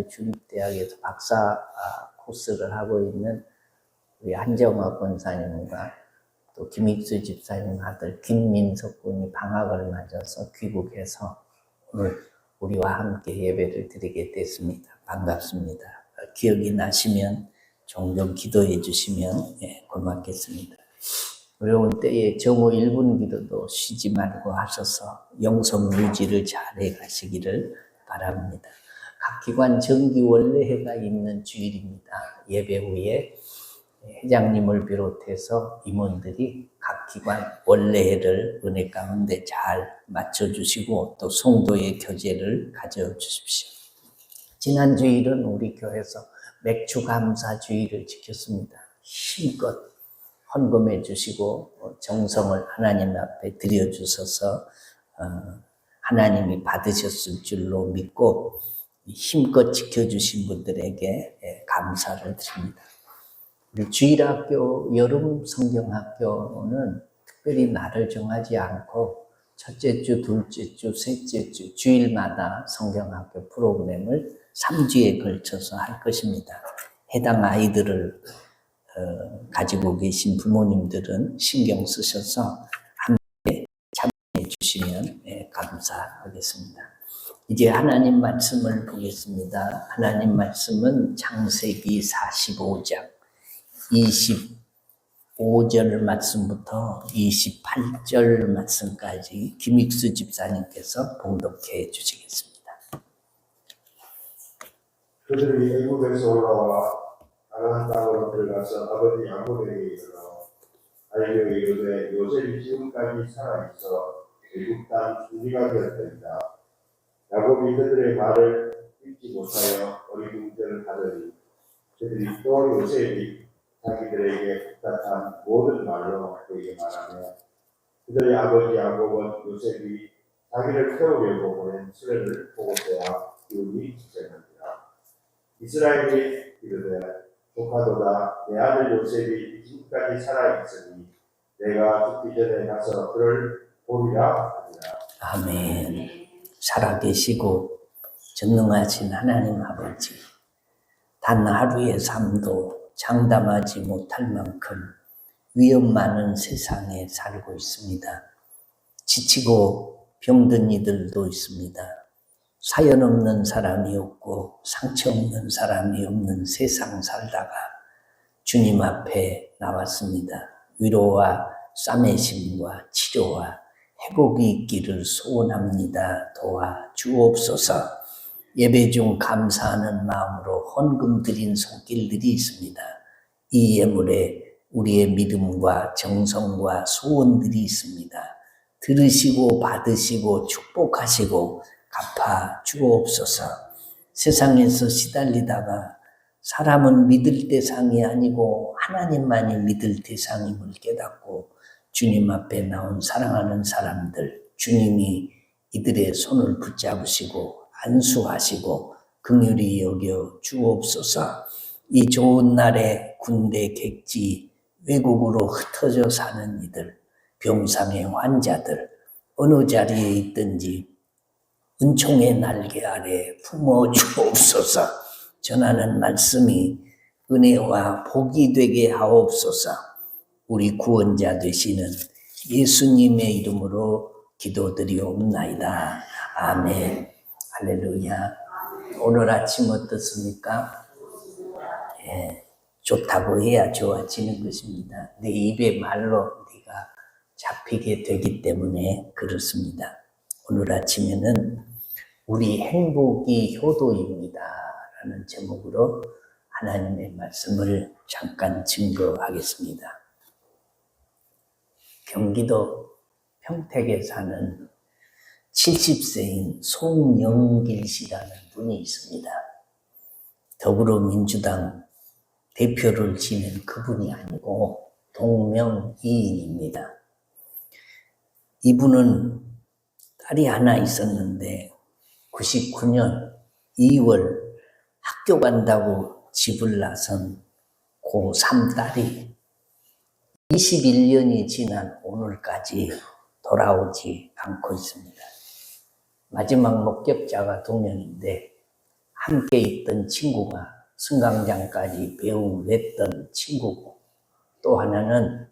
주립대학에서 박사 코스를 하고 있는 우리 한정화 권사님과 또 김익수 집사님 아들 김민석 군이 방학을 맞아서 귀국해서 오늘 우리와 함께 예배를 드리게 됐습니다. 반갑습니다. 기억이 나시면 종종 기도해 주시면 고맙겠습니다. 어려운 때에 정오 1분 기도도 쉬지 말고 하셔서 영성 유지를 잘해 가시기를 바랍니다. 각 기관 정기 원래회가 있는 주일입니다. 예배 후에 회장님을 비롯해서 임원들이 각 기관 원래회를 은혜 가운데 잘 맞춰주시고 또 성도의 교제를 가져주십시오. 지난 주일은 우리 교회에서 맥주 감사 주일을 지켰습니다. 힘껏 헌금해 주시고 정성을 하나님 앞에 드려주셔서 하나님이 받으셨을 줄로 믿고 힘껏 지켜주신 분들에게 감사를 드립니다. 우리 주일학교 여름 성경학교는 특별히 날을 정하지 않고 첫째 주, 둘째 주, 셋째 주 주일마다 성경학교 프로그램을 3주에 걸쳐서 할 것입니다. 해당 아이들을 가지고 계신 부모님들은 신경 쓰셔서 함께 참여해 주시면 감사하겠습니다. 이제 하나님 말씀을 보겠습니다. 하나님 말씀은 창세기 45장 25절 말씀부터 28절 말씀까지 김익수 집사님께서 봉독해 주시겠습니다. 그들이 애굽에서 올라와 가나안 땅으로 들어가서 아버지 야곱에게 이르러 알려 이르되 요셉이 지금까지 살아있어 애굽 땅 주지가 되었더이다. 야곱이 그들의 말을 읽지 못하여 어리둥절 하더니 그들이 또 요셉이 자기들에게 부탁한 모든 말로 그에게 말하며 그들의 아버지 야곱은 요셉이 자기를 태우려고 보낸 수레를 보고서야 기운이 주체하니라. 이스라엘이 이르되 조카도다 내 아들 요셉이 지금까지 살아있으니 내가 죽기 전에 가서 그를 보리라 하니라. 아멘. 살아계시고 전능하신 하나님 아버지, 단 하루의 삶도 장담하지 못할 만큼 위험 많은 세상에 살고 있습니다. 지치고 병든 이들도 있습니다. 사연 없는 사람이 없고 상처 없는 사람이 없는 세상 살다가 주님 앞에 나왔습니다. 위로와 싸매심과 치료와 회복이 있기를 소원합니다. 도와 주옵소서. 예배 중 감사하는 마음으로 헌금 드린 손길들이 있습니다. 이 예물에 우리의 믿음과 정성과 소원들이 있습니다. 들으시고 받으시고 축복하시고 갚아 주옵소서. 세상에서 시달리다가 사람은 믿을 대상이 아니고 하나님만이 믿을 대상임을 깨닫고 주님 앞에 나온 사랑하는 사람들, 주님이 이들의 손을 붙잡으시고 안수하시고 긍휼히 여겨 주옵소서. 이 좋은 날에 군대 객지 외국으로 흩어져 사는 이들, 병상의 환자들 어느 자리에 있든지 은총의 날개 아래 품어 주옵소서. 전하는 말씀이 은혜와 복이 되게 하옵소서. 우리 구원자 되시는 예수님의 이름으로 기도드리옵나이다. 아멘. 할렐루야. 오늘 아침 어떻습니까? 좋다고 해야 좋아지는 것입니다. 내 입의 말로 네가 잡히게 되기 때문에 그렇습니다. 오늘 아침에는 우리 행복이 효도입니다 라는 제목으로 하나님의 말씀을 잠깐 증거하겠습니다. 경기도 평택에 사는 70세인 송영길 씨라는 분이 있습니다. 더불어민주당 대표를 지낸 그분이 아니고 동명이인입니다. 이분은 딸이 하나 있었는데 99년 2월 학교 간다고 집을 나선 고3 딸이 21년이 지난 오늘까지 돌아오지 않고 있습니다. 마지막 목격자가 동명인데 함께 있던 친구가 승강장까지 배웅을 했던 친구고, 또 하나는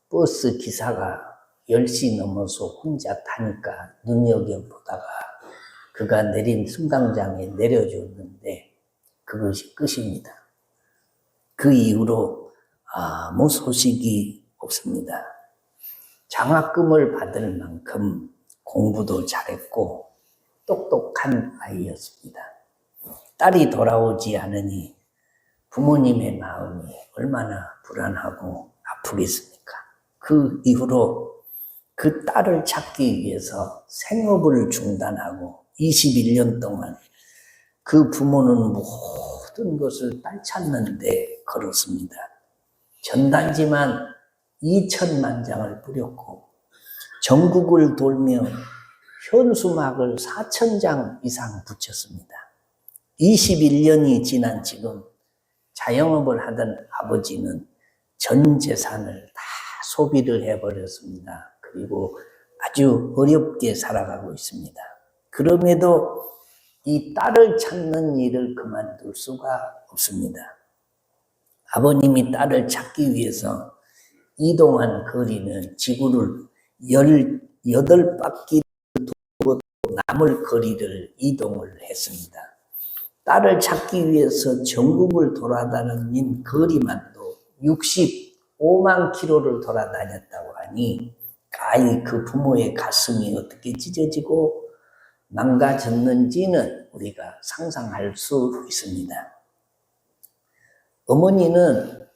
버스 기사가 10시 넘어서 혼자 타니까 눈여겨보다가 그가 내린 승강장에 내려줬는데 그것이 끝입니다. 그 이후로 아무 소식이 없습니다. 장학금을 받을 만큼 공부도 잘했고 똑똑한 아이였습니다. 딸이 돌아오지 않으니 부모님의 마음이 얼마나 불안하고 아프겠습니까? 그 이후로 그 딸을 찾기 위해서 생업을 중단하고 21년 동안 그 부모는 모든 것을 딸 찾는 데 걸었습니다. 전단지만 2천만 장을 뿌렸고 전국을 돌며 현수막을 4,000장 이상 붙였습니다. 21년이 지난 지금 자영업을 하던 아버지는 전 재산을 다 소비를 해버렸습니다. 그리고 아주 어렵게 살아가고 있습니다. 그럼에도 이 딸을 찾는 일을 그만둘 수가 없습니다. 아버님이 딸을 찾기 위해서 이동한 거리는 지구를 18바퀴 돌고 남을 거리를 이동을 했습니다. 딸을 찾기 위해서 전국을 돌아다닌 거리만도 65만 킬로를 돌아다녔다고 하니 아이 그 부모의 가슴이 어떻게 찢어지고 망가졌는지는 우리가 상상할 수 있습니다. 어머니는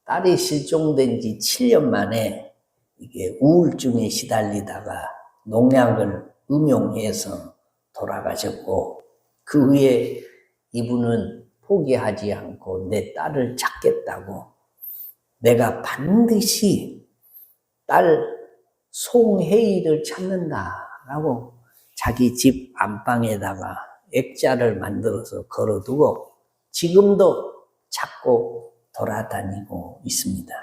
딸이 실종된 지 7년 만에 이게 우울증에 시달리다가 농약을 음용해서 돌아가셨고, 그 후에 이분은 포기하지 않고 내 딸을 찾겠다고 내가 반드시 딸 송혜이를 찾는다라고 자기 집 안방에다가 액자를 만들어서 걸어두고 지금도 찾고 돌아다니고 있습니다.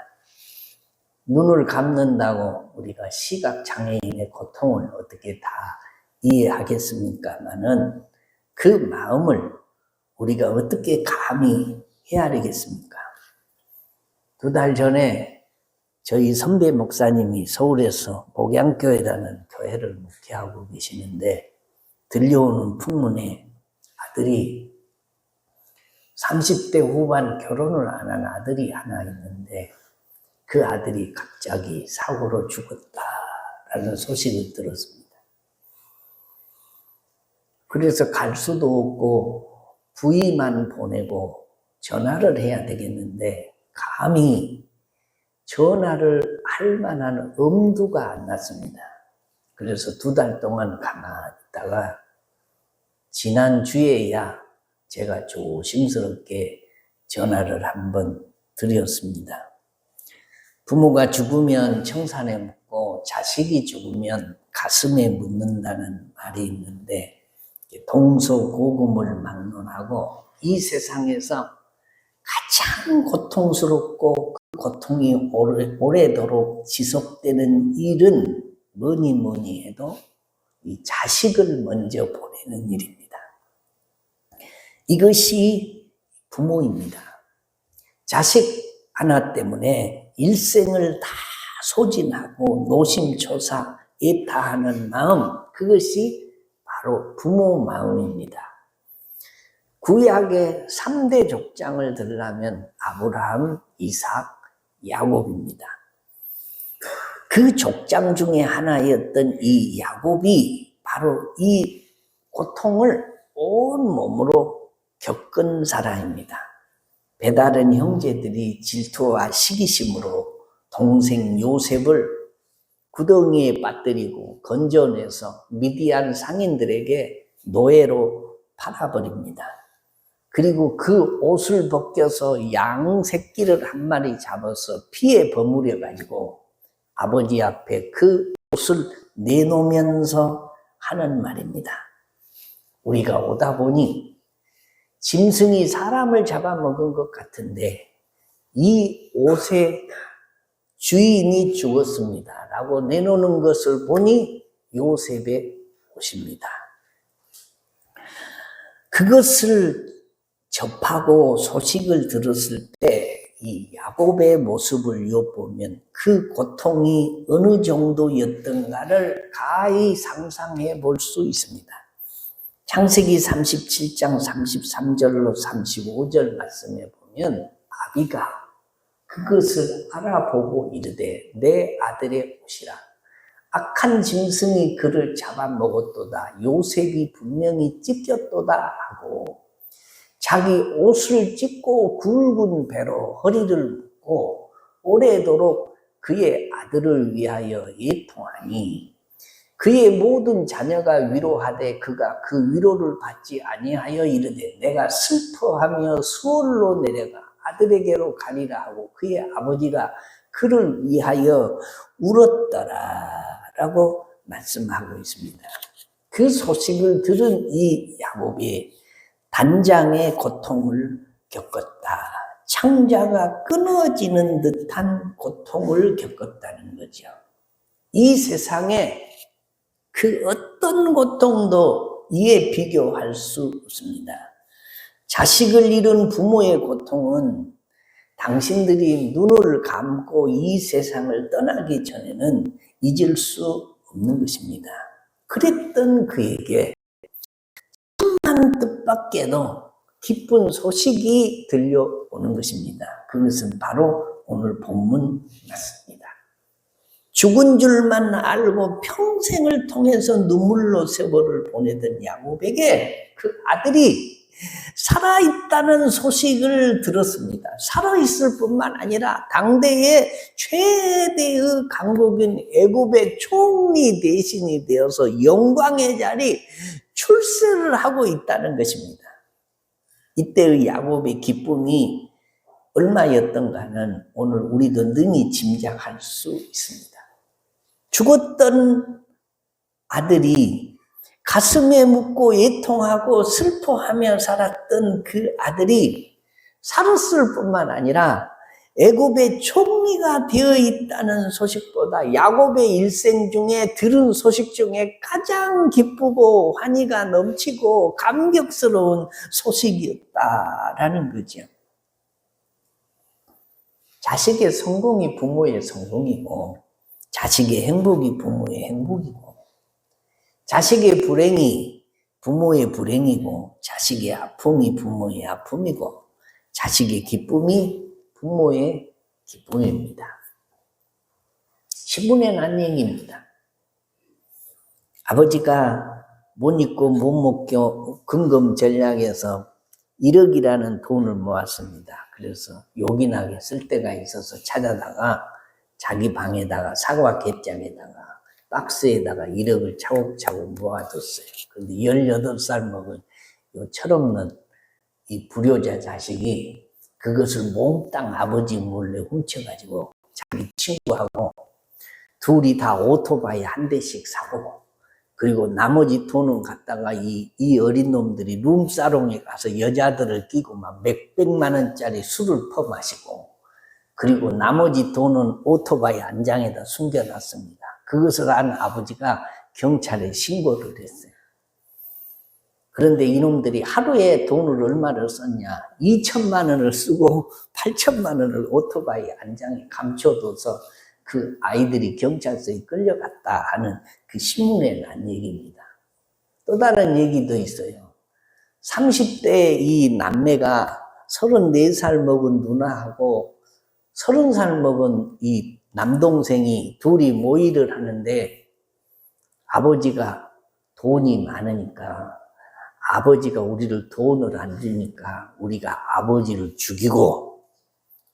눈을 감는다고 우리가 시각장애인의 고통을 어떻게 다 이해하겠습니까마는 그 마음을 우리가 어떻게 감히 헤아리겠습니까? 2달 전에 저희 선배 목사님이 서울에서 목양교회라는 교회를 목회하고 계시는데 들려오는 풍문에 아들이 30대 후반 결혼을 안 한 아들이 하나 있는데 그 아들이 갑자기 사고로 죽었다라는 소식을 들었습니다. 그래서 갈 수도 없고 부의만 보내고 전화를 해야 되겠는데 감히 전화를 할 만한 엄두가 안 났습니다. 그래서 2달 동안 가만히 있다가 지난주에야 제가 조심스럽게 전화를 한번 드렸습니다. 부모가 죽으면 청산에 묻고 자식이 죽으면 가슴에 묻는다는 말이 있는데 동서고금을 막론하고 이 세상에서 가장 고통스럽고 그 고통이 오래도록 지속되는 일은 뭐니 해도 이 자식을 먼저 보내는 일입니다. 이것이 부모입니다. 자식 하나 때문에 일생을 다 소진하고 노심초사 애타하는 마음, 그것이 바로 부모 마음입니다. 구약의 3대 족장을 들으려면 아브라함, 이삭, 야곱입니다. 그 족장 중에 하나였던 이 야곱이 바로 이 고통을 온 몸으로 겪은 사람입니다. 배다른 형제들이 질투와 시기심으로 동생 요셉을 구덩이에 빠뜨리고 건져내서 미디안 상인들에게 노예로 팔아버립니다. 그리고 그 옷을 벗겨서 양 새끼를 한 마리 잡아서 피에 버무려 가지고 아버지 앞에 그 옷을 내놓으면서 하는 말입니다. 우리가 오다 보니 짐승이 사람을 잡아먹은 것 같은데 이 옷의 주인이 죽었습니다 라고 내놓는 것을 보니 요셉의 옷입니다. 그것을 접하고 소식을 들었을 때 이 야곱의 모습을 엿보면 그 고통이 어느 정도였던가를 가히 상상해 볼 수 있습니다. 창세기 37장 33절로 35절 말씀에 보면 아비가 그것을 알아보고 이르되 내 아들의 옷이라. 악한 짐승이 그를 잡아먹었도다. 요셉이 분명히 찢겼도다 하고 자기 옷을 찢고 굵은 배로 허리를 묶고 오래도록 그의 아들을 위하여 애통하니 그의 모든 자녀가 위로하되 그가 그 위로를 받지 아니하여 이르되 내가 슬퍼하며 수월로 내려가 아들에게로 가리라 하고 그의 아버지가 그를 위하여 울었더라 라고 말씀하고 있습니다. 그 소식을 들은 이 야곱이 단장의 고통을 겪었다. 창자가 끊어지는 듯한 고통을 겪었다는 거죠. 이 세상에 그 어떤 고통도 이에 비교할 수 없습니다. 자식을 잃은 부모의 고통은 당신들이 눈을 감고 이 세상을 떠나기 전에는 잊을 수 없는 것입니다. 그랬던 그에게 천만 뜻밖에도 기쁜 소식이 들려오는 것입니다. 그것은 바로 오늘 본문 맞습니다. 죽은 줄만 알고 평생을 통해서 눈물로 세월을 보내던 야곱에게 그 아들이 살아있다는 소식을 들었습니다. 살아있을 뿐만 아니라 당대의 최대의 강국인 애굽의 총리 대신이 되어서 영광의 자리 출세를 하고 있다는 것입니다. 이때의 야곱의 기쁨이 얼마였던가는 오늘 우리도 능히 짐작할 수 있습니다. 죽었던 아들이 가슴에 묻고 애통하고 슬퍼하며 살았던 그 아들이 살았을 뿐만 아니라 애굽의 총리가 되어 있다는 소식보다 야곱의 일생 중에 들은 소식 중에 가장 기쁘고 환희가 넘치고 감격스러운 소식이었다라는 거죠. 자식의 성공이 부모의 성공이고 자식의 행복이 부모의 행복이고 자식의 불행이 부모의 불행이고 자식의 아픔이 부모의 아픔이고 자식의 기쁨이 부모의 기쁨입니다. 시분의 난 얘기입니다. 아버지가 못 입고 못 먹고 금검전략에서 1억이라는 돈을 모았습니다. 그래서 요긴하게 쓸 데가 있어서 찾아다가 자기 방에다가 사과 갯장에다가 박스에다가 1억을 차곡차곡 모아뒀어요. 그런데 18살 먹은 요 철없는 이 불효자 자식이 그것을 몽땅 아버지 몰래 훔쳐가지고 자기 친구하고 둘이 다 오토바이 한 대씩 사고 그리고 나머지 돈은 갖다가 이 어린 놈들이 룸사롱에 가서 여자들을 끼고 막 몇백만 원짜리 술을 퍼마시고 그리고 나머지 돈은 오토바이 안장에다 숨겨놨습니다. 그것을 안 아버지가 경찰에 신고를 했어요. 그런데 이놈들이 하루에 돈을 얼마를 썼냐? 2천만 원을 쓰고 8천만 원을 오토바이 안장에 감춰둬서 그 아이들이 경찰서에 끌려갔다 하는 그 신문에 난 얘기입니다. 또 다른 얘기도 있어요. 30대 이 남매가 34살 먹은 누나하고 30살 먹은 이 남동생이 둘이 모의를 하는데 아버지가 돈이 많으니까 아버지가 우리를 돈을 안 주니까 우리가 아버지를 죽이고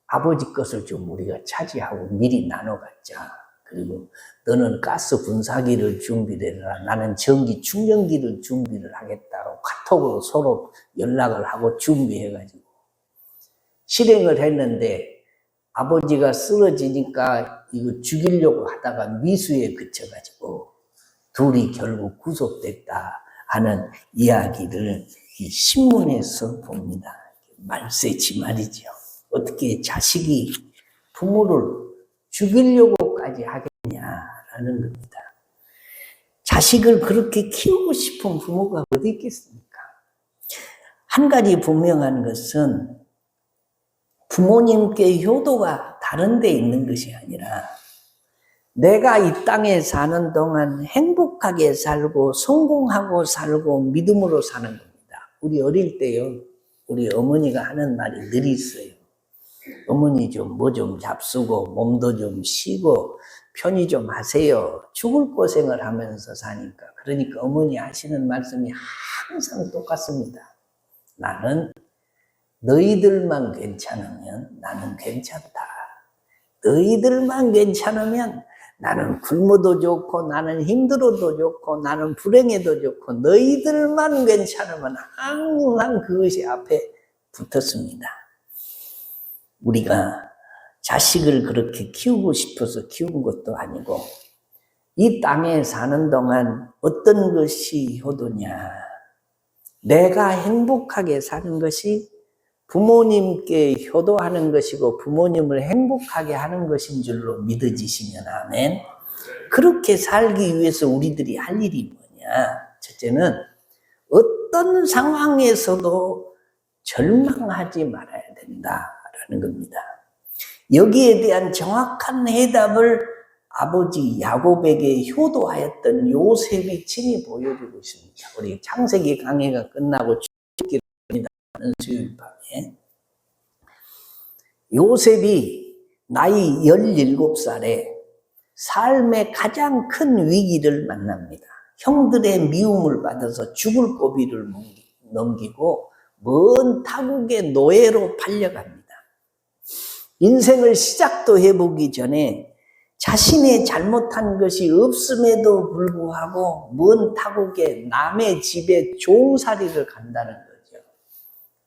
아버지 것을 좀 우리가 차지하고 미리 나눠 갖자. 그리고 너는 가스 분사기를 준비를 해라. 나는 전기 충전기를 준비를 하겠다고 카톡으로 서로 연락을 하고 준비해가지고 실행을 했는데 아버지가 쓰러지니까 이거 죽이려고 하다가 미수에 그쳐가지고 둘이 결국 구속됐다 하는 이야기를 이 신문에서 봅니다. 말세지 말이죠. 어떻게 자식이 부모를 죽이려고까지 하겠냐라는 겁니다. 자식을 그렇게 키우고 싶은 부모가 어디 있겠습니까? 한 가지 분명한 것은 부모님께 효도가 다른 데 있는 것이 아니라 내가 이 땅에 사는 동안 행복하게 살고 성공하고 살고 믿음으로 사는 겁니다. 우리 어릴 때요, 우리 어머니가 하는 말이 늘 있어요. 어머니 좀 뭐 좀 잡수고 몸도 좀 쉬고 편히 좀 하세요. 죽을 고생을 하면서 사니까. 그러니까 어머니 하시는 말씀이 항상 똑같습니다. 나는 너희들만 괜찮으면 나는 괜찮다. 너희들만 괜찮으면 나는 굶어도 좋고 나는 힘들어도 좋고 나는 불행해도 좋고 너희들만 괜찮으면 항상 그것이 앞에 붙었습니다. 우리가 자식을 그렇게 키우고 싶어서 키운 것도 아니고 이 땅에 사는 동안 어떤 것이 효도냐? 내가 행복하게 사는 것이 부모님께 효도하는 것이고 부모님을 행복하게 하는 것인 줄로 믿어지시면 아멘. 그렇게 살기 위해서 우리들이 할 일이 뭐냐? 첫째는 어떤 상황에서도 절망하지 말아야 된다라는 겁니다. 여기에 대한 정확한 해답을 아버지 야곱에게 효도하였던 요셉이 친히 보여주고 있습니다. 우리 창세기 강의가 끝나고 출애굽기를 하는 수요일 밤에 요셉이 나이 17살에 삶의 가장 큰 위기를 만납니다. 형들의 미움을 받아서 죽을 고비를 넘기고 먼 타국의 노예로 팔려갑니다. 인생을 시작도 해보기 전에 자신의 잘못한 것이 없음에도 불구하고 먼 타국의 남의 집에 종살이를 간다는 거죠.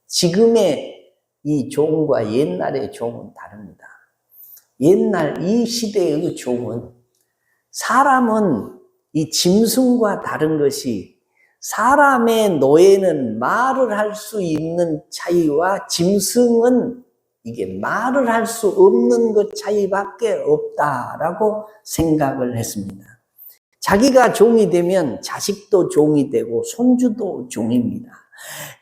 지금의 이 종과 옛날의 종은 다릅니다. 옛날 이 시대의 종은 사람은 이 짐승과 다른 것이 사람의 노예는 말을 할 수 있는 차이와 짐승은 이게 말을 할 수 없는 것 차이밖에 없다라고 생각을 했습니다. 자기가 종이 되면 자식도 종이 되고 손주도 종입니다.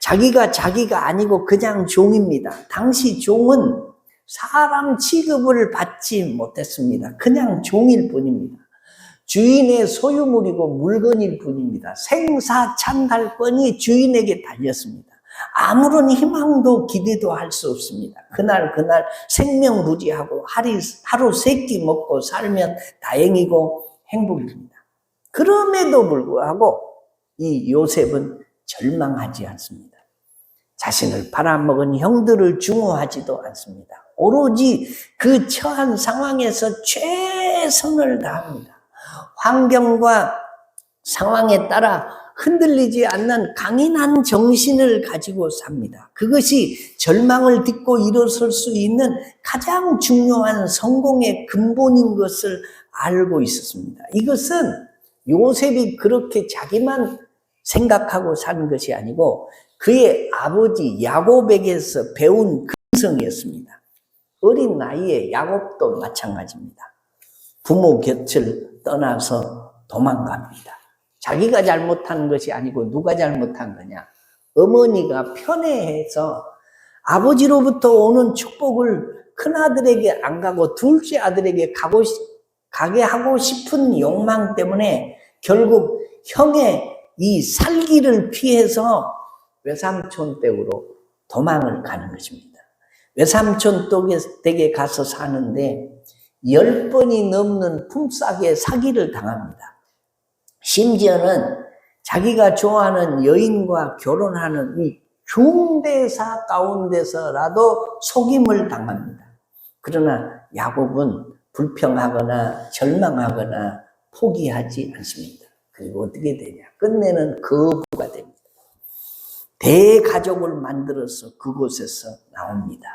자기가 아니고 그냥 종입니다. 당시 종은 사람 취급을 받지 못했습니다. 그냥 종일 뿐입니다. 주인의 소유물이고 물건일 뿐입니다. 생사찬달권이 주인에게 달렸습니다. 아무런 희망도 기대도 할 수 없습니다. 그날 생명부지하고 하루 세 끼 먹고 살면 다행이고 행복입니다. 그럼에도 불구하고 이 요셉은 절망하지 않습니다. 자신을 팔아먹은 형들을 증오하지도 않습니다. 오로지 그 처한 상황에서 최선을 다합니다. 환경과 상황에 따라 흔들리지 않는 강인한 정신을 가지고 삽니다. 그것이 절망을 딛고 일어설 수 있는 가장 중요한 성공의 근본인 것을 알고 있었습니다. 이것은 요셉이 그렇게 자기만 생각하고 사는 것이 아니고 그의 아버지 야곱에게서 배운 근성이었습니다. 어린 나이에 야곱도 마찬가지입니다. 부모 곁을 떠나서 도망갑니다. 자기가 잘못한 것이 아니고 누가 잘못한 거냐? 어머니가 편애해서 아버지로부터 오는 축복을 큰아들에게 안 가고 둘째 아들에게 가게 하고 싶은 욕망 때문에 결국 형의 이 살기를 피해서 외삼촌 댁으로 도망을 가는 것입니다. 외삼촌 댁에 가서 사는데 10번이 넘는 품삯의 사기를 당합니다. 심지어는 자기가 좋아하는 여인과 결혼하는 이 중대사 가운데서라도 속임을 당합니다. 그러나 야곱은 불평하거나 절망하거나 포기하지 않습니다. 그리고 어떻게 되냐? 끝내는 거부가 됩니다. 대가족을 만들어서 그곳에서 나옵니다.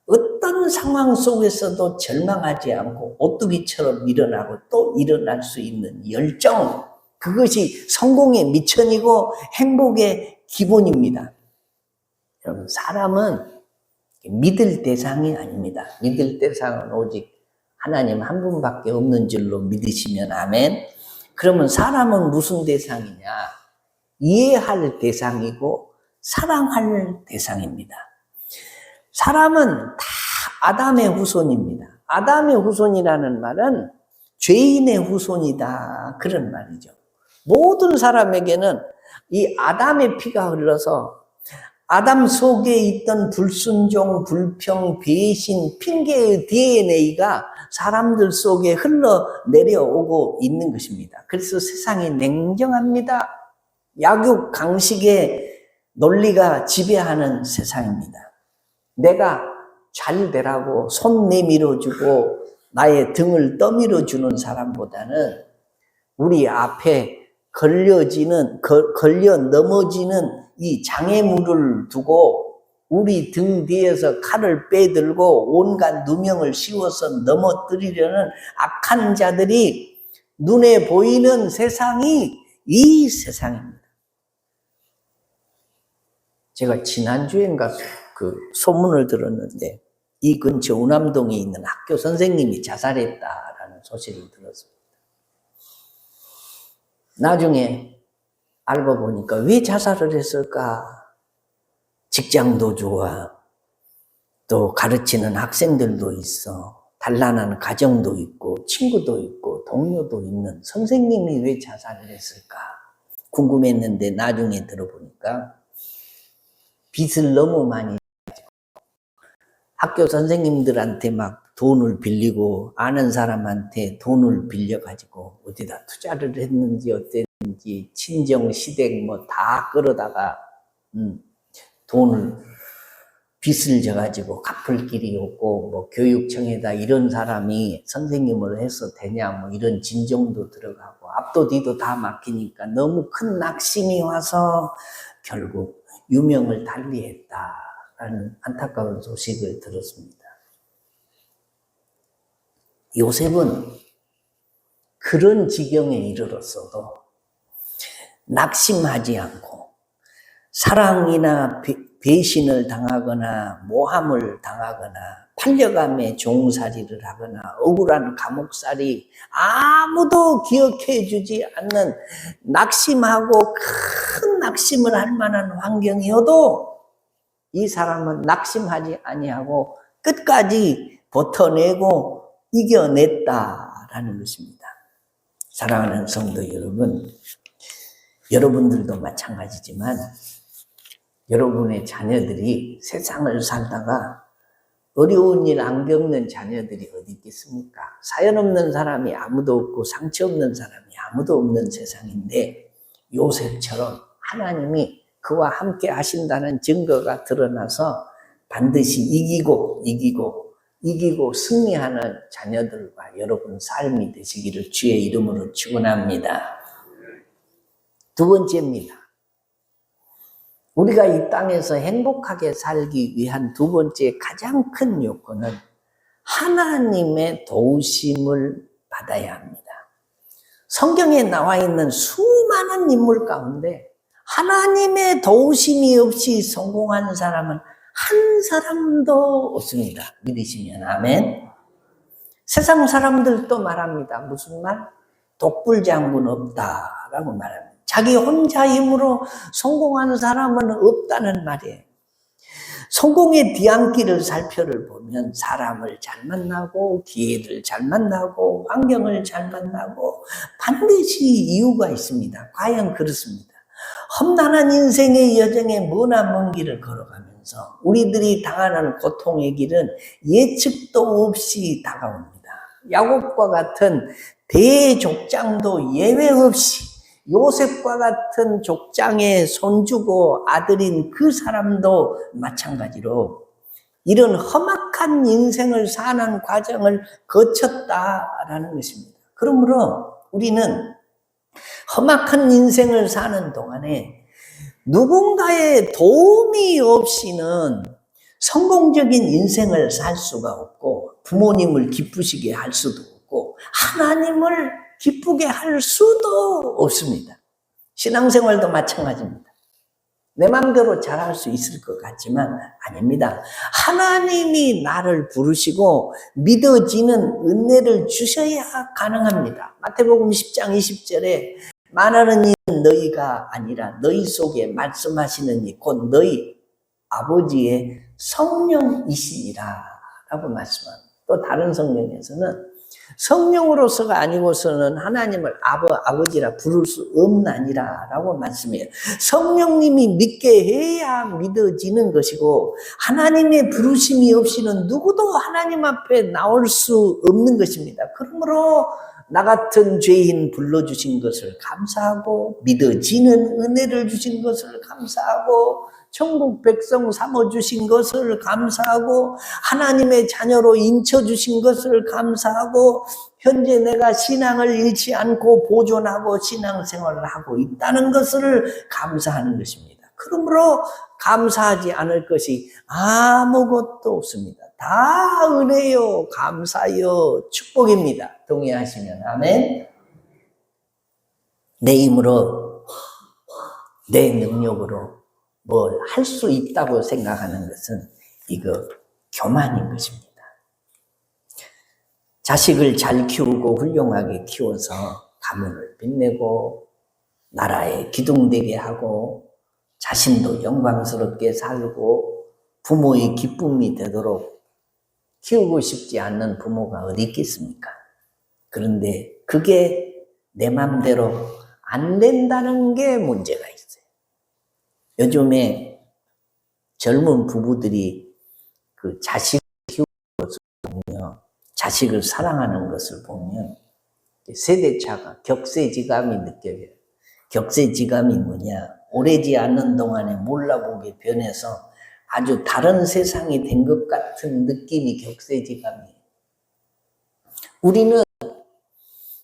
어떤 상황 속에서도 절망하지 않고 오뚜기처럼 일어나고 또 일어날 수 있는 열정, 그것이 성공의 미천이고 행복의 기본입니다. 여러분, 사람은 믿을 대상이 아닙니다. 믿을 대상은 오직 하나님 한 분밖에 없는 줄로 믿으시면 아멘. 그러면 사람은 무슨 대상이냐? 이해할 대상이고 사랑할 대상입니다. 사람은 다 아담의 후손입니다. 아담의 후손이라는 말은 죄인의 후손이다, 그런 말이죠. 모든 사람에게는 이 아담의 피가 흘러서 아담 속에 있던 불순종, 불평, 배신, 핑계의 DNA가 사람들 속에 흘러 내려오고 있는 것입니다. 그래서 세상이 냉정합니다. 약육, 강식의 논리가 지배하는 세상입니다. 내가 잘 되라고 손 내밀어주고 나의 등을 떠밀어주는 사람보다는 우리 앞에 걸려 넘어지는 이 장애물을 두고 우리 등 뒤에서 칼을 빼들고 온갖 누명을 씌워서 넘어뜨리려는 악한 자들이 눈에 보이는 세상이 이 세상입니다. 제가 지난주엔가 그 소문을 들었는데 이 근처 우남동에 있는 학교 선생님이 자살했다라는 소식을 들었습니다. 나중에 알고 보니까 왜 자살을 했을까? 직장도 좋아. 또 가르치는 학생들도 있어. 단란한 가정도 있고 친구도 있고 동료도 있는 선생님이 왜 자살을 했을까? 궁금했는데 나중에 들어보니까 빚을 너무 많이 학교 선생님들한테 막 돈을 빌리고 아는 사람한테 돈을 빌려가지고 어디다 투자를 했는지 어땠는지 친정 시댁 뭐 다 끌어다가 돈을 빚을 져가지고 갚을 길이 없고 뭐 교육청에다 이런 사람이 선생님을 해서 되냐 뭐 이런 진정도 들어가고 앞도 뒤도 다 막히니까 너무 큰 낙심이 와서 결국 유명을 달리했다라는 안타까운 소식을 들었습니다. 요셉은 그런 지경에 이르렀어도 낙심하지 않고 사랑이나 배신을 당하거나 모함을 당하거나 팔려감에 종살이를 하거나 억울한 감옥살이 아무도 기억해 주지 않는 낙심하고 큰 낙심을 할 만한 환경이어도 이 사람은 낙심하지 아니하고 끝까지 버텨내고 이겨냈다라는 것입니다. 사랑하는 성도 여러분, 여러분들도 마찬가지지만 여러분의 자녀들이 세상을 살다가 어려운 일 안 겪는 자녀들이 어디 있겠습니까? 사연 없는 사람이 아무도 없고 상처 없는 사람이 아무도 없는 세상인데 요셉처럼 하나님이 그와 함께 하신다는 증거가 드러나서 반드시 이기고 승리하는 자녀들과 여러분 삶이 되시기를 주의 이름으로 축원합니다. 두 번째입니다. 우리가 이 땅에서 행복하게 살기 위한 두 번째 가장 큰 요건은 하나님의 도우심을 받아야 합니다. 성경에 나와 있는 수많은 인물 가운데 하나님의 도우심이 없이 성공한 사람은 한 사람도 없습니다. 믿으시면 아멘. 세상 사람들도 말합니다. 무슨 말? 독불장군 없다라고 말합니다. 자기 혼자 힘으로 성공하는 사람은 없다는 말이에요. 성공의 뒤안길을 살펴를 보면 사람을 잘 만나고 기회를 잘 만나고 환경을 잘 만나고 반드시 이유가 있습니다. 과연 그렇습니다. 험난한 인생의 여정에 머나 먼 길을 걸어가면서 우리들이 당하는 고통의 길은 예측도 없이 다가옵니다. 야곱과 같은 대족장도 예외 없이 요셉과 같은 족장의 손주고 아들인 그 사람도 마찬가지로 이런 험악한 인생을 사는 과정을 거쳤다라는 것입니다. 그러므로 우리는 험악한 인생을 사는 동안에 누군가의 도움이 없이는 성공적인 인생을 살 수가 없고 부모님을 기쁘시게 할 수도 없고 하나님을 기쁘게 할 수도 없습니다. 신앙생활도 마찬가지입니다. 내 마음대로 잘할 수 있을 것 같지만 아닙니다. 하나님이 나를 부르시고 믿어지는 은혜를 주셔야 가능합니다. 마태복음 10장 20절에 말하는 이는 너희가 아니라 너희 속에 말씀하시는 이 곧 너희 아버지의 성령이시니라 라고 말씀합니다. 또 다른 성경에서는 성령으로서가 아니고서는 하나님을 아버지라 부를 수 없나니라 라고 말씀해요. 성령님이 믿게 해야 믿어지는 것이고 하나님의 부르심이 없이는 누구도 하나님 앞에 나올 수 없는 것입니다. 그러므로 나 같은 죄인 불러주신 것을 감사하고 믿어지는 은혜를 주신 것을 감사하고 천국 백성 삼아주신 것을 감사하고 하나님의 자녀로 인쳐주신 것을 감사하고 현재 내가 신앙을 잃지 않고 보존하고 신앙생활을 하고 있다는 것을 감사하는 것입니다. 그러므로 감사하지 않을 것이 아무것도 없습니다. 다 은혜요, 감사요, 축복입니다. 동의하시면 아멘. 내 힘으로, 내 능력으로 뭘 할 수 있다고 생각하는 것은 이거 교만인 것입니다. 자식을 잘 키우고 훌륭하게 키워서 가문을 빛내고 나라에 기둥되게 하고 자신도 영광스럽게 살고 부모의 기쁨이 되도록 키우고 싶지 않는 부모가 어디 있겠습니까? 그런데 그게 내 맘대로 안 된다는 게 문제가 있어요. 요즘에 젊은 부부들이 그 자식을 키우는 것을 보면, 자식을 사랑하는 것을 보면 세대차가 격세지감이 느껴져요. 격세지감이 뭐냐? 오래지 않는 동안에 몰라보게 변해서 아주 다른 세상이 된 것 같은 느낌이 격세지감이에요. 우리는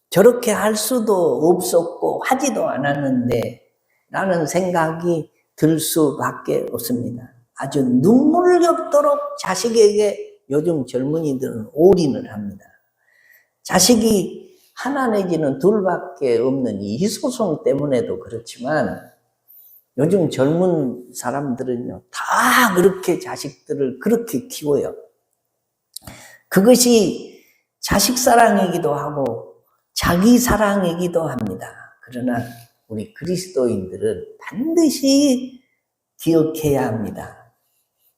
저렇게 할 수도 없었고 하지도 않았는데 라는 생각이 들 수밖에 없습니다. 아주 눈물겹도록 자식에게 요즘 젊은이들은 올인을 합니다. 자식이 하나 내지는 둘밖에 없는 이 희소성 때문에도 그렇지만 요즘 젊은 사람들은요, 다 그렇게 자식들을 그렇게 키워요. 그것이 자식 사랑이기도 하고 자기 사랑이기도 합니다. 그러나 우리 그리스도인들은 반드시 기억해야 합니다.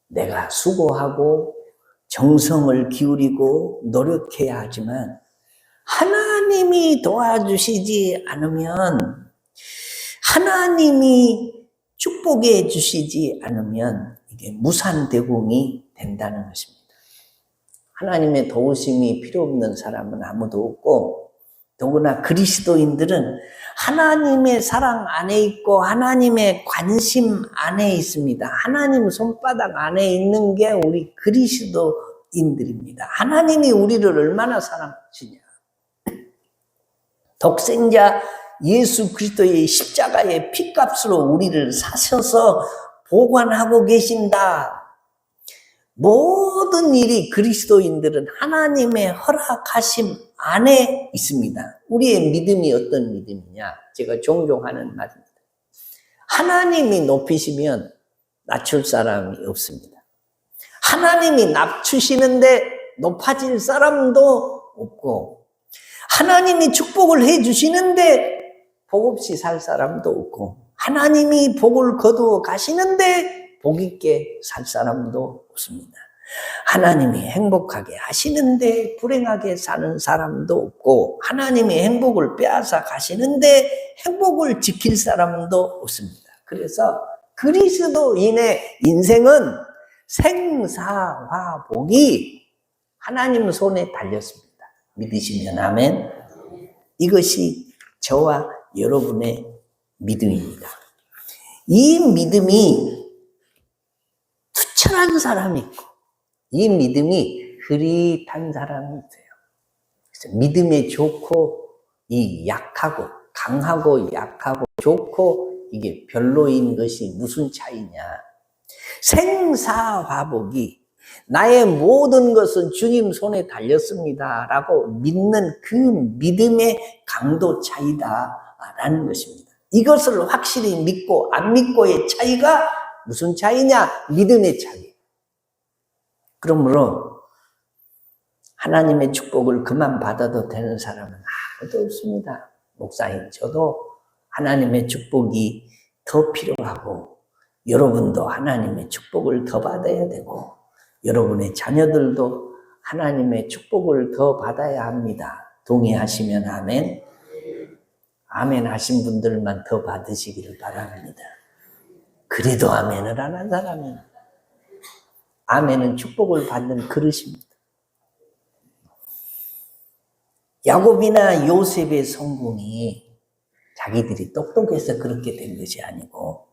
내가 수고하고 정성을 기울이고 노력해야 하지만 하나님이 도와주시지 않으면, 하나님이 축복해 주시지 않으면 이게 무산대공이 된다는 것입니다. 하나님의 도우심이 필요 없는 사람은 아무도 없고, 더구나 그리스도인들은 하나님의 사랑 안에 있고 하나님의 관심 안에 있습니다. 하나님 손바닥 안에 있는 게 우리 그리스도인들입니다. 하나님이 우리를 얼마나 사랑하시냐. 독생자 예수 그리스도의 십자가의 피값으로 우리를 사셔서 보관하고 계신다. 모든 일이 그리스도인들은 하나님의 허락하심 안에 있습니다. 우리의 믿음이 어떤 믿음이냐? 제가 종종 하는 말입니다. 하나님이 높이시면 낮출 사람이 없습니다. 하나님이 낮추시는데 높아질 사람도 없고, 하나님이 축복을 해주시는데 복 없이 살 사람도 없고, 하나님이 복을 거두어 가시는데 복 있게 살 사람도 없습니다. 하나님이 행복하게 하시는데 불행하게 사는 사람도 없고, 하나님이 행복을 빼앗아 가시는데 행복을 지킬 사람도 없습니다. 그래서 그리스도인의 인생은 생사화복이 하나님 손에 달렸습니다. 믿으시면 아멘. 이것이 저와 여러분의 믿음입니다. 이 믿음이 투철한 사람이 있고, 이 믿음이 흐릿한 사람이 있어요. 그래서 믿음에 좋고, 이 약하고, 강하고 약하고 좋고, 이게 별로인 것이 무슨 차이냐. 생사화복이 나의 모든 것은 주님 손에 달렸습니다 라고 믿는 그 믿음의 강도 차이다라는 것입니다. 이것을 확실히 믿고 안 믿고의 차이가 무슨 차이냐? 믿음의 차이. 그러므로 하나님의 축복을 그만 받아도 되는 사람은 아무도 없습니다. 목사님, 저도 하나님의 축복이 더 필요하고 여러분도 하나님의 축복을 더 받아야 되고 여러분의 자녀들도 하나님의 축복을 더 받아야 합니다. 동의하시면 아멘. 아멘 하신 분들만 더 받으시기를 바랍니다. 그래도 아멘을 안 한 사람은 아멘은 축복을 받는 그릇입니다. 야곱이나 요셉의 성공이 자기들이 똑똑해서 그렇게 된 것이 아니고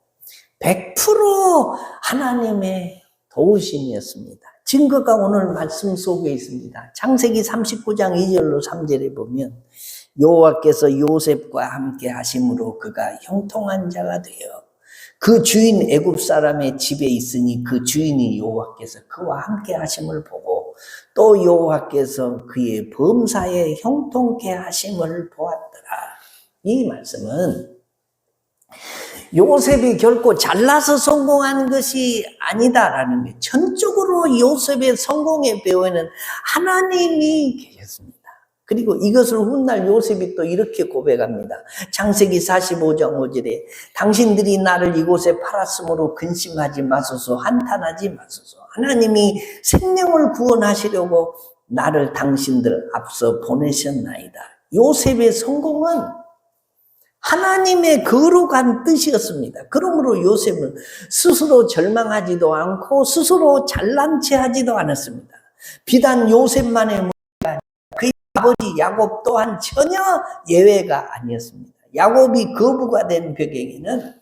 100% 하나님의 도우심이었습니다. 증거가 오늘 말씀 속에 있습니다. 창세기 39장 2절로 3절에 보면 여호와께서 요셉과 함께 하심으로 그가 형통한 자가 되어 그 주인 애굽 사람의 집에 있으니 그 주인이 여호와께서 그와 함께 하심을 보고 또 여호와께서 그의 범사에 형통케 하심을 보았더라. 이 말씀은 요셉이 결코 잘나서 성공한 것이 아니다라는 거예요. 전적으로 요셉의 성공의 배후에는 하나님이 계셨습니다. 그리고 이것을 훗날 요셉이 또 이렇게 고백합니다. 창세기 45장 5절에 당신들이 나를 이곳에 팔았으므로 근심하지 마소서, 한탄하지 마소서. 하나님이 생명을 구원하시려고 나를 당신들 앞서 보내셨나이다. 요셉의 성공은 하나님의 거룩한 뜻이었습니다. 그러므로 요셉은 스스로 절망하지도 않고 스스로 잘난 체 하지도 않았습니다. 비단 요셉만의 문제가 그의 아버지 야곱 또한 전혀 예외가 아니었습니다. 야곱이 거부가 된 배경에는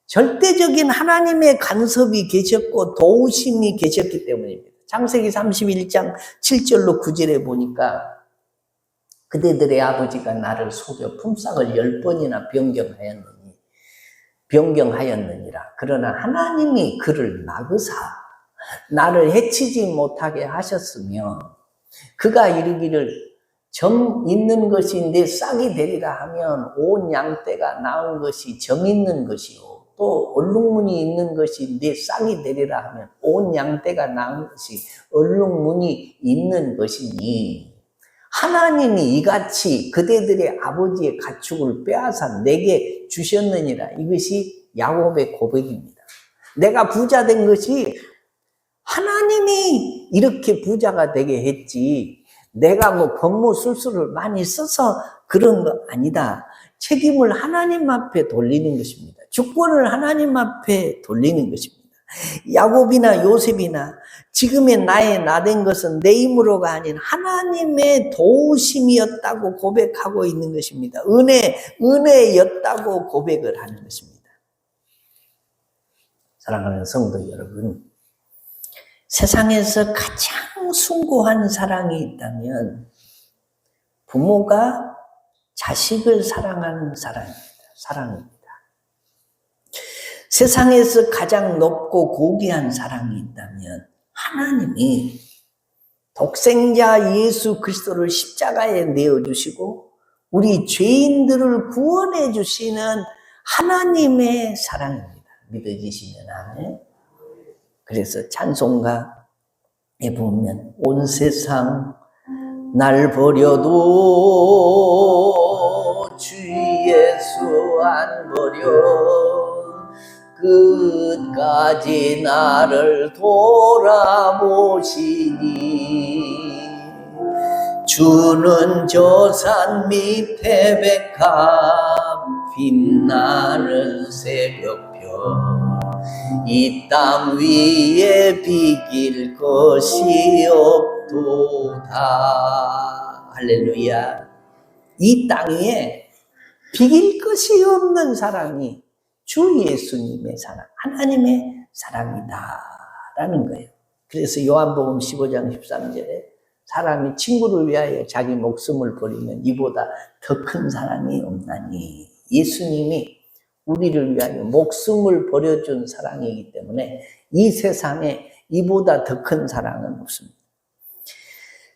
절대적인 하나님의 간섭이 계셨고 도우심이 계셨기 때문입니다. 창세기 31장 7절로 9절에 보니까 그대들의 아버지가 나를 속여 품삯을 10번이나 변경하였느니라. 그러나 하나님이 그를 막으사 나를 해치지 못하게 하셨으며 그가 이르기를 점 있는 것이 내 싹이 되리라 하면 온 양떼가 낳은 것이 점 있는 것이요 또 얼룩무늬 있는 것이 내 싹이 되리라 하면 온 양떼가 낳은 것이 얼룩무늬 있는 것이니 하나님이 이같이 그대들의 아버지의 가축을 빼앗아 내게 주셨느니라. 이것이 야곱의 고백입니다. 내가 부자 된 것이 하나님이 이렇게 부자가 되게 했지 내가 뭐 권모술수를 많이 써서 그런 거 아니다. 책임을 하나님 앞에 돌리는 것입니다. 주권을 하나님 앞에 돌리는 것입니다. 야곱이나 요셉이나 지금의 나의 나된 것은 내 힘으로가 아닌 하나님의 도우심이었다고 고백하고 있는 것입니다. 은혜였다고 고백을 하는 것입니다. 사랑하는 성도 여러분, 세상에서 가장 숭고한 사랑이 있다면 부모가 자식을 사랑하는 사랑입니다. 세상에서 가장 높고 고귀한 사랑이 있다면 하나님이 독생자 예수 그리스도를 십자가에 내어주시고 우리 죄인들을 구원해 주시는 하나님의 사랑입니다. 믿어지시면 아멘. 그래서 찬송가에 보면 온 세상 날 버려도 주 예수 안 버려 끝까지 나를 돌아보시니 주는 저 산 밑에 백합 빛나는 새벽별 이 땅 위에 비길 것이 없도다. 할렐루야. 이 땅 위에 비길 것이 없는 사랑이 주 예수님의 사랑, 하나님의 사랑이다라는 거예요. 그래서 요한복음 15장 13절에 사람이 친구를 위하여 자기 목숨을 버리면 이보다 더 큰 사랑이 없나니. 예수님이 우리를 위하여 목숨을 버려준 사랑이기 때문에 이 세상에 이보다 더 큰 사랑은 없습니다.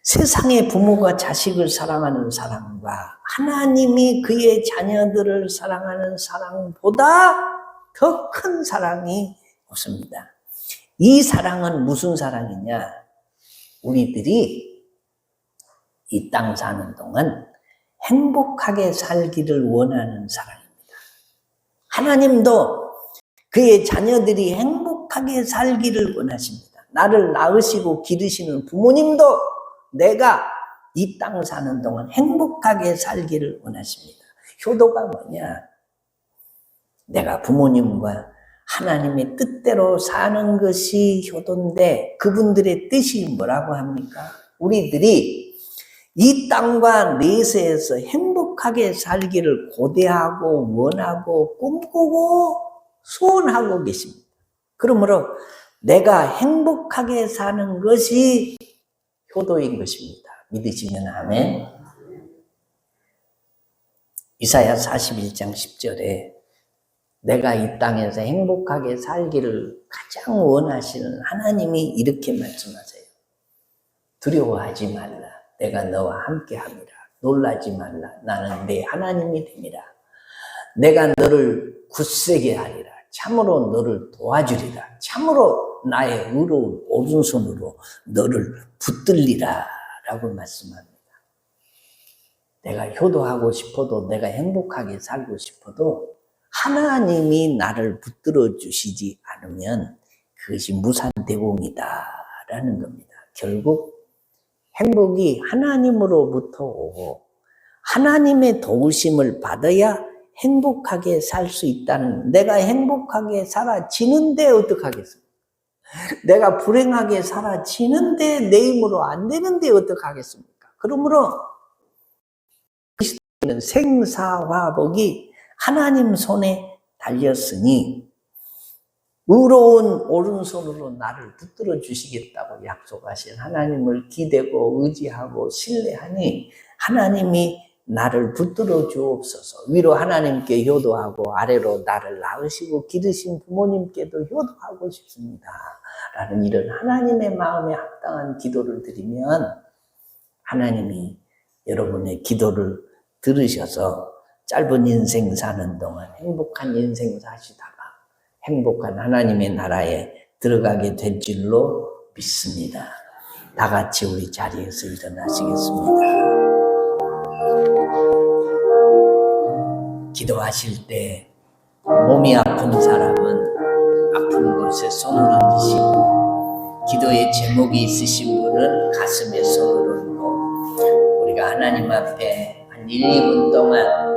세상의 부모가 자식을 사랑하는 사랑과 하나님이 그의 자녀들을 사랑하는 사랑보다 더 큰 사랑이 없습니다. 이 사랑은 무슨 사랑이냐? 우리들이 이 땅 사는 동안 행복하게 살기를 원하는 사랑입니다. 하나님도 그의 자녀들이 행복하게 살기를 원하십니다. 나를 낳으시고 기르시는 부모님도 내가 이 땅 사는 동안 행복하게 살기를 원하십니다. 효도가 뭐냐? 내가 부모님과 하나님의 뜻대로 사는 것이 효도인데 그분들의 뜻이 뭐라고 합니까? 우리들이 이 땅과 내세에서 행복하게 살기를 고대하고 원하고 꿈꾸고 소원하고 계십니다. 그러므로 내가 행복하게 사는 것이 효도인 것입니다. 믿으시면 아멘. 이사야 41장 10절에 내가 이 땅에서 행복하게 살기를 가장 원하시는 하나님이 이렇게 말씀하세요. 두려워하지 말라. 내가 너와 함께 함이라. 놀라지 말라. 나는 네 하나님이 됨이라. 내가 너를 굳세게 하리라. 참으로 너를 도와주리라. 참으로 나의 의로운 오른손으로 너를 붙들리라. 라고 말씀합니다. 내가 효도하고 싶어도 내가 행복하게 살고 싶어도 하나님이 나를 붙들어 주시지 않으면 그것이 무산대공이다 라는 겁니다. 결국 행복이 하나님으로부터 오고 하나님의 도우심을 받아야 행복하게 살 수 있다는, 내가 행복하게 살아지는데 어떡하겠습니까? 내가 불행하게 살아지는데 내 힘으로 안 되는데 어떡하겠습니까? 그러므로 그리스도는 생사화복이 하나님 손에 달렸으니 의로운 오른손으로 나를 붙들어 주시겠다고 약속하신 하나님을 기대고 의지하고 신뢰하니 하나님이 나를 붙들어 주옵소서. 위로 하나님께 효도하고 아래로 나를 낳으시고 기르신 부모님께도 효도하고 싶습니다. 라는 이런 하나님의 마음에 합당한 기도를 드리면 하나님이 여러분의 기도를 들으셔서 짧은 인생 사는 동안 행복한 인생 사시다가 행복한 하나님의 나라에 들어가게 될 줄로 믿습니다. 다 같이 우리 자리에서 일어나시겠습니다. 기도하실 때 몸이 아픈 사람은 아픈 곳에 손을 얹으시고 기도의 제목이 있으신 분은 가슴에 손을 얹고 우리가 하나님 앞에 한 1, 2분 동안